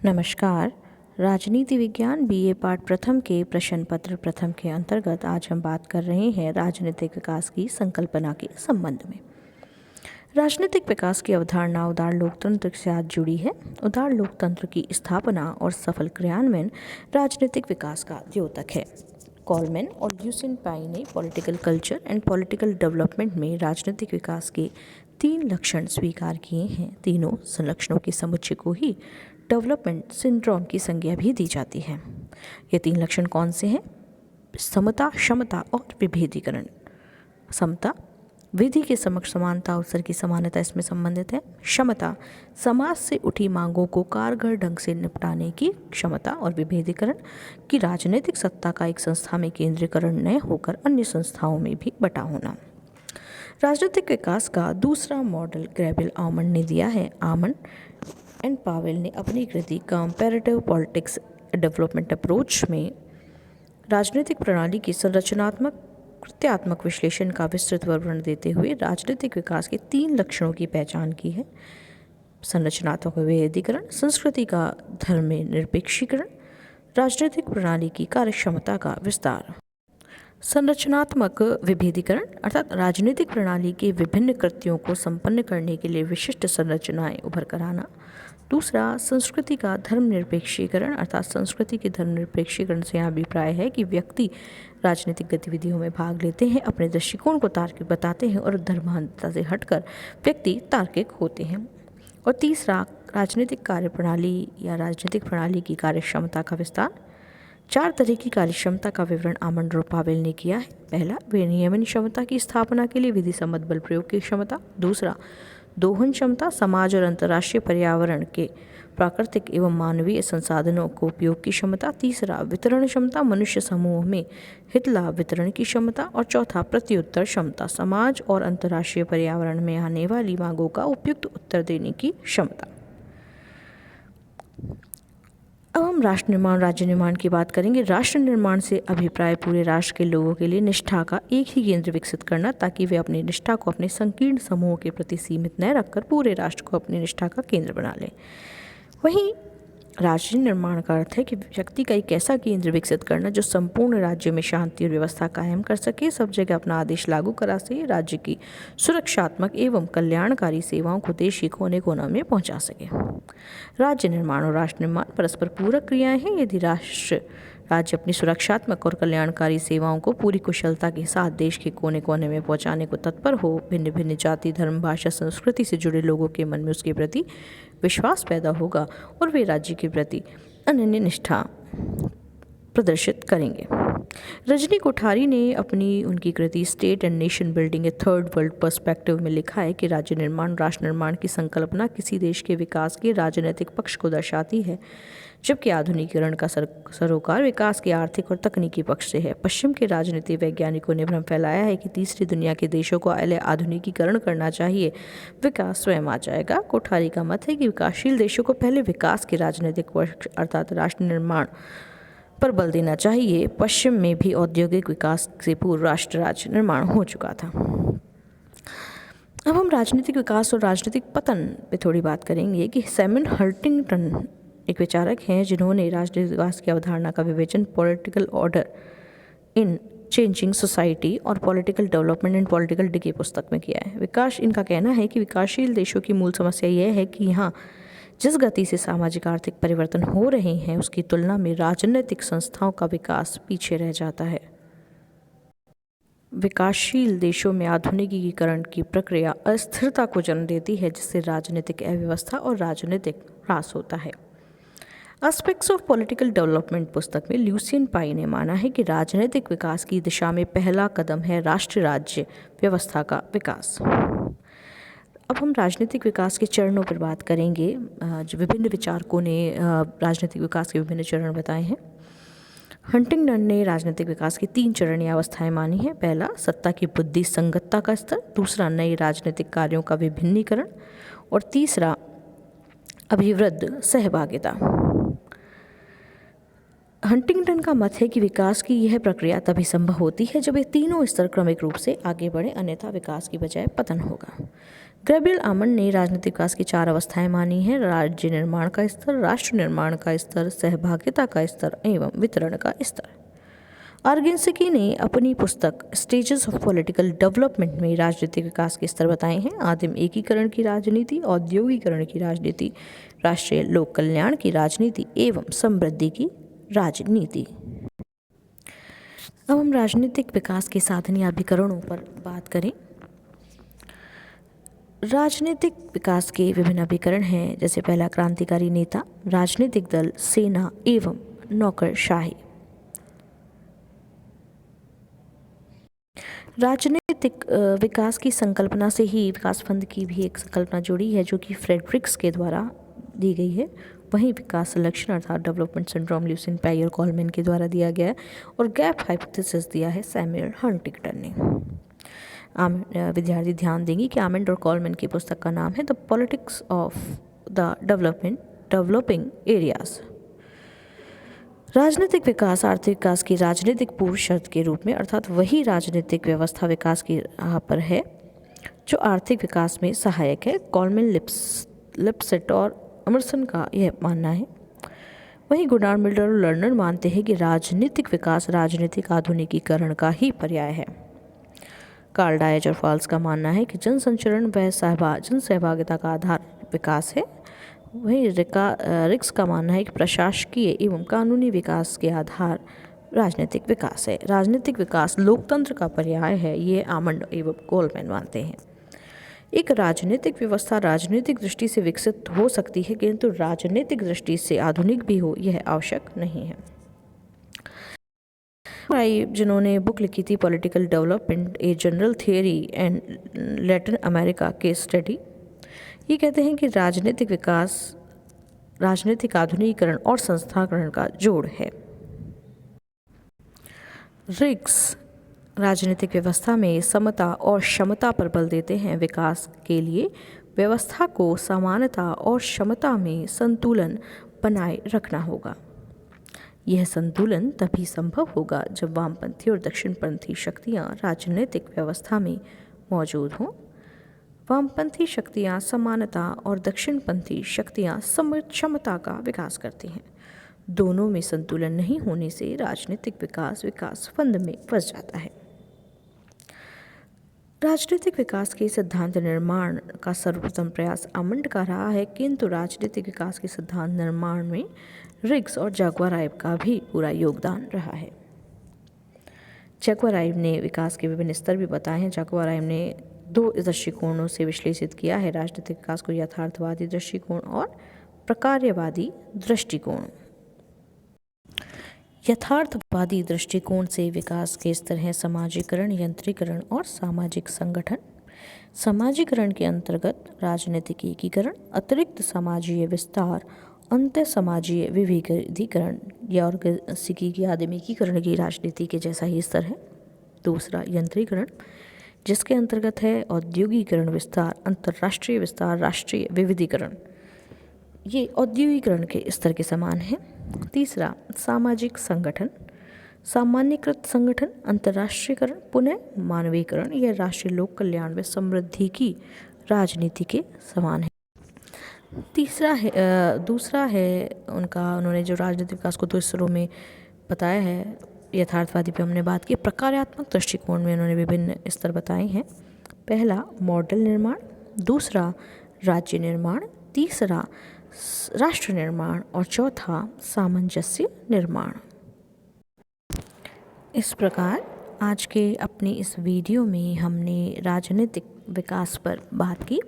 नमस्कार। राजनीति विज्ञान बीए पाठ प्रथम के प्रश्न पत्र प्रथम के अंतर्गत आज हम बात कर रहे हैं राजनीतिक विकास की संकल्पना के संबंध में। राजनीतिक विकास की अवधारणा उदार लोकतंत्र के साथ जुड़ी है। उदार लोकतंत्र की स्थापना और सफल क्रियान्वयन राजनीतिक विकास का द्योतक है। कॉलमैन और ल्यूसिन पाई ने political culture and political development में राजनीतिक विकास के 3 लक्षण स्वीकार किए हैं। तीनों संलक्षणों के समुच्चय को ही डेवलपमेंट सिंड्रोम की संज्ञा भी दी जाती है। ये 3 लक्षण कौन से हैं? समता, क्षमता और विभेदीकरण। समता, विधि के समक्ष समानता, अवसर की समानता इसमें संबंधित है। क्षमता, समाज से उठी मांगों को कारगर ढंग से निपटाने की क्षमता। और विभेदीकरण की राजनीतिक सत्ता का एक संस्था में केंद्रीकरण न होकर अन्य संस्थाओं में भी बटा होना। राजनीतिक विकास का दूसरा मॉडल गैब्रियल आमंड ने दिया है। आमंड एंड पावेल ने अपनी कृति कंपैरेटिव पॉलिटिक्स डेवलपमेंट अप्रोच में राजनीतिक प्रणाली की संरचनात्मक कृत्यात्मक विश्लेषण का विस्तृत विवरण देते हुए राजनीतिक विकास के 3 लक्षणों की पहचान की है। संरचनात्मक विभेदीकरण, संस्कृति का धर्मनिरपेक्षीकरण, राजनीतिक प्रणाली की कार्यक्षमता का विस्तार। संरचनात्मक विभेदीकरण अर्थात राजनीतिक प्रणाली के विभिन्न कृत्यों को संपन्न करने के लिए विशिष्ट संरचनाएं उभर कर आना। दूसरा, संस्कृति का धर्मनिरपेक्षीकरण अर्थात संस्कृति के धर्मनिरपेक्षीकरण से यहाँ अभिप्राय है कि व्यक्ति राजनीतिक गतिविधियों में भाग लेते हैं, अपने दृष्टिकोण को तार्किक बताते हैं और धर्मांधता से हटकर व्यक्ति तार्किक होते हैं। और तीसरा, राजनीतिक कार्यप्रणाली या राजनीतिक प्रणाली की कार्यक्षमता का विस्तार। 4 तरह की कार्यक्षमता का विवरण आमंड और पावेल ने किया है। पहला, विनियमन क्षमता की स्थापना के लिए विधि सम्मत बल प्रयोग की क्षमता। दूसरा, दोहन क्षमता, समाज और अंतर्राष्ट्रीय पर्यावरण के प्राकृतिक एवं मानवीय संसाधनों को उपयोग की क्षमता। तीसरा, वितरण क्षमता, मनुष्य समूह में हितलाभ वितरण की क्षमता। और चौथा, प्रत्युत्तर क्षमता, समाज और अंतर्राष्ट्रीय पर्यावरण में आने वाली मांगों का उपयुक्त उत्तर देने की क्षमता। अब हम राष्ट्र निर्माण राज्य निर्माण की बात करेंगे। राष्ट्र निर्माण से अभिप्राय पूरे राष्ट्र के लोगों के लिए निष्ठा का एक ही केंद्र विकसित करना, ताकि वे अपनी निष्ठा को अपने संकीर्ण समूह के प्रति सीमित न रखकर पूरे राष्ट्र को अपनी निष्ठा का केंद्र बना लें। वहीं राज्य निर्माण का अर्थ है कि व्यक्ति का एक ऐसा केंद्र विकसित करना जो संपूर्ण राज्य में शांति और व्यवस्था कायम कर सके, सब जगह अपना आदेश लागू करा सके, राज्य की सुरक्षात्मक एवं कल्याणकारी सेवाओं को देश के कोने कोना में पहुंचा सके। राज्य निर्माण और राष्ट्र निर्माण परस्पर पूरक क्रियाएं हैं। यदि राज्य अपनी सुरक्षात्मक और कल्याणकारी सेवाओं को पूरी कुशलता के साथ देश के कोने कोने में पहुंचाने को तत्पर हो, भिन्न भिन्न जाति, धर्म, भाषा, संस्कृति से जुड़े लोगों के मन में उसके प्रति विश्वास पैदा होगा और वे राज्य के प्रति अनन्य निष्ठा प्रदर्शित करेंगे। रजनी कोठारी ने अपनी उनकी कृति state and nation building a third world perspective में लिखा है कि राज्य निर्माण राष्ट्र निर्माण की संकल्पना किसी देश के विकास के राजनीतिक पक्ष को दर्शाती है, जबकि आधुनिकीकरण का सरोकार विकास के आर्थिक और तकनीकी पक्ष से है। पश्चिम के राजनीति वैज्ञानिकों ने भ्रम फैलाया है कि तीसरी दुनिया के देशों को आधुनिकीकरण करना चाहिए, विकास स्वयं आ जाएगा। कोठारी का मत है कि विकासशील देशों को पहले विकास के राजनीतिक पक्ष अर्थात राष्ट्र निर्माण पर बल देना चाहिए। पश्चिम में भी औद्योगिक विकास से पूर्व राष्ट्र राज्य निर्माण हो चुका था। अब हम राजनीतिक विकास और राजनीतिक पतन पे थोड़ी बात करेंगे कि सैमुअल हंटिंगटन एक विचारक हैं जिन्होंने राजनीतिक विकास की अवधारणा का विवेचन political order in changing society और political development and political decay पुस्तक में किया है। इनका कहना है कि विकासशील देशों की मूल समस्या यह है कि यहाँ जिस गति से सामाजिक आर्थिक परिवर्तन हो रहे हैं उसकी तुलना में राजनीतिक संस्थाओं का विकास पीछे रह जाता है। विकासशील देशों में आधुनिकीकरण की प्रक्रिया अस्थिरता को जन्म देती है, जिससे राजनीतिक अव्यवस्था और राजनीतिक ह्रास होता है। एस्पेक्ट्स ऑफ पॉलिटिकल डेवलपमेंट पुस्तक में ल्यूसियन पाई ने माना है कि राजनीतिक विकास की दिशा में पहला कदम है राष्ट्र राज्य व्यवस्था का विकास। अब हम राजनीतिक विकास के चरणों पर बात करेंगे। जो विभिन्न विचारकों ने राजनीतिक विकास के विभिन्न चरण बताए हैं। हंटिंगटन ने राजनीतिक विकास की 3 चरण या अवस्थाएं मानी हैं। पहला, सत्ता की बुद्धि संगतता का स्तर। दूसरा, नए राजनीतिक कार्यों का विभिन्नीकरण। और तीसरा, अभिवृद्ध सहभागिता। हंटिंगटन का मत है कि विकास की यह प्रक्रिया तभी संभव होती है जब ये तीनों स्तर क्रमिक रूप से आगे बढ़े, अन्यथा विकास की बजाय पतन होगा। गैब्रियल आमंड ने राजनीतिक विकास की 4 अवस्थाएं मानी हैं: राज्य निर्माण का स्तर, राष्ट्र निर्माण का स्तर, सहभागिता का स्तर एवं वितरण का स्तर। आर्गिन्स्की ने अपनी पुस्तक स्टेजेस ऑफ पॉलिटिकल डेवलपमेंट में राजनीतिक विकास के स्तर बताए हैं: आदिम एकीकरण की राजनीति, औद्योगिकरण की राजनीति, राष्ट्रीय लोक कल्याण की राजनीति एवं समृद्धि की राजनीति। अब हम राजनीतिक विकास के साधन या अभिकरणों पर बात करें। राजनीतिक विकास के विभिन्न अभिकरण हैं, जैसे पहला क्रांतिकारी नेता, राजनीतिक दल, सेना एवं नौकरशाही। राजनीतिक विकास की संकल्पना से ही विकास फंड की भी एक संकल्पना जुड़ी है, जो कि फ्रेडरिक्स के द्वारा दी गई है। वहीं विकास लक्षण अर्थात development syndrome Lucian Pye Coleman के द्वारा दिया गया है, और गैप हाइपोथेसिस दिया है सैमुअल हंटिंगटन ने। विद्यार्थी ध्यान देंगे कि आमंड और कॉलमैन की पुस्तक का नाम है the politics of the developing areas. राजनीतिक विकास आर्थिक विकास की राजनीतिक पूर्व शर्त के रूप में, अर्थात वही राजनीतिक व्यवस्था विकास की राह पर है जो आर्थिक विकास में सहायक है। कॉलमैन, लिप्सेट और एमर्सन का यह मानना है। वहीं गुडार्ड, मिलर और लर्नर मानते हैं कि राजनीतिक विकास राजनीतिक आधुनिकीकरण का ही पर्याय है। कार्ल डायज और फॉल्स का मानना है कि जन संचरण व जन सहभागिता का आधार विकास है। वहीं रिक्स का मानना है कि प्रशासकीय एवं कानूनी विकास के आधार राजनीतिक विकास है। राजनीतिक विकास लोकतंत्र का पर्याय है, ये आमंड एवं कॉलमैन मानते हैं। एक राजनीतिक व्यवस्था राजनीतिक दृष्टि से विकसित हो सकती है, किंतु राजनीतिक दृष्टि से आधुनिक भी हो, यह आवश्यक नहीं है। जिन्होंने बुक लिखी थी political development a general theory and Latin America के स्टडी, ये कहते हैं कि राजनीतिक विकास राजनीतिक आधुनिकीकरण और संस्थाकरण का जोड़ है। रिक्स राजनीतिक व्यवस्था में समता और क्षमता पर बल देते हैं। विकास के लिए व्यवस्था को समानता और क्षमता में संतुलन बनाए रखना होगा। यह संतुलन तभी संभव होगा जब वामपंथी और दक्षिणपंथी शक्तियाँ राजनीतिक व्यवस्था में मौजूद हों। वामपंथी शक्तियाँ समानता और दक्षिणपंथी शक्तियाँ क्षमता का विकास करती हैं। दोनों में संतुलन नहीं होने से राजनीतिक विकास फंद में फंस जाता है। राजनीतिक विकास के सिद्धांत निर्माण का सर्वप्रथम प्रयास आमंड का रहा है, किंतु राजनीतिक विकास के सिद्धांत निर्माण में रिक्स और जगुआराइव का भी पूरा योगदान रहा है। जगुआराइव ने विकास के विभिन्न स्तर भी बताए हैं। जगुआराइव ने 2 दृष्टिकोणों से विश्लेषित किया है राजनीतिक विकास को: यथार्थवादी दृष्टिकोण और प्रकार्यवादी दृष्टिकोण। यथार्थवादी दृष्टिकोण से विकास के स्तर हैं समाजीकरण, यंत्रीकरण और सामाजिक संगठन। समाजीकरण के अंतर्गत राजनीतिक एकीकरण, अतिरिक्त समाजीय विस्तार, अंत्य समाजीय विविधीकरण या ऑर्गेनिकी की आदिम एकीकरण की राजनीति के जैसा ही स्तर है। दूसरा यंत्रीकरण, जिसके अंतर्गत है औद्योगिकरण, विस्तार, अंतर्राष्ट्रीय विस्तार, राष्ट्रीय विविधीकरण, ये औद्योगिकरण के स्तर के समान है। तीसरा सामाजिक संगठन, सामान्यकृत संगठन, अंतर्राष्ट्रीयकरण, पुनः मानवीकरण, यह राष्ट्रीय लोक कल्याण व समृद्धि की राजनीति के समान है। दूसरा है उन्होंने जो राजनीतिक विकास को 2 स्तरों में बताया है। यथार्थवादी पे हमने बात की। प्रकार्यात्मक दृष्टिकोण में उन्होंने विभिन्न स्तर बताए हैं। पहला मॉडल निर्माण, दूसरा राज्य निर्माण, तीसरा राष्ट्र निर्माण और चौथा सामंजस्य निर्माण। इस प्रकार आज के अपनी इस वीडियो में हमने राजनीतिक विकास पर बात की।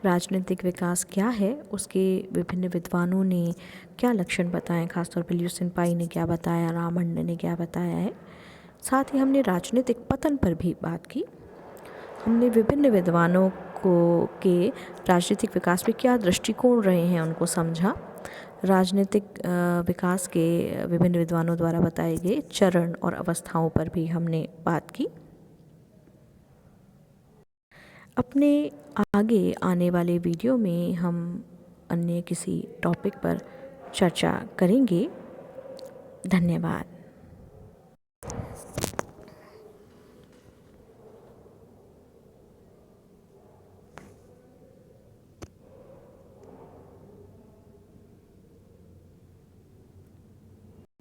राजनीतिक विकास क्या है, उसके विभिन्न विद्वानों ने क्या लक्षण बताए, खासतौर पर ल्यूसिन पाई ने क्या बताया, आमंड ने क्या बताया है। साथ ही हमने राजनीतिक पतन पर भी बात की। हमने विभिन्न विद्वानों के राजनीतिक विकास में क्या दृष्टिकोण रहे हैं उनको समझा। राजनीतिक विकास के विभिन्न विद्वानों द्वारा बताए गए चरण और अवस्थाओं पर भी हमने बात की। अपने आगे आने वाले वीडियो में हम अन्य किसी टॉपिक पर चर्चा करेंगे। धन्यवाद।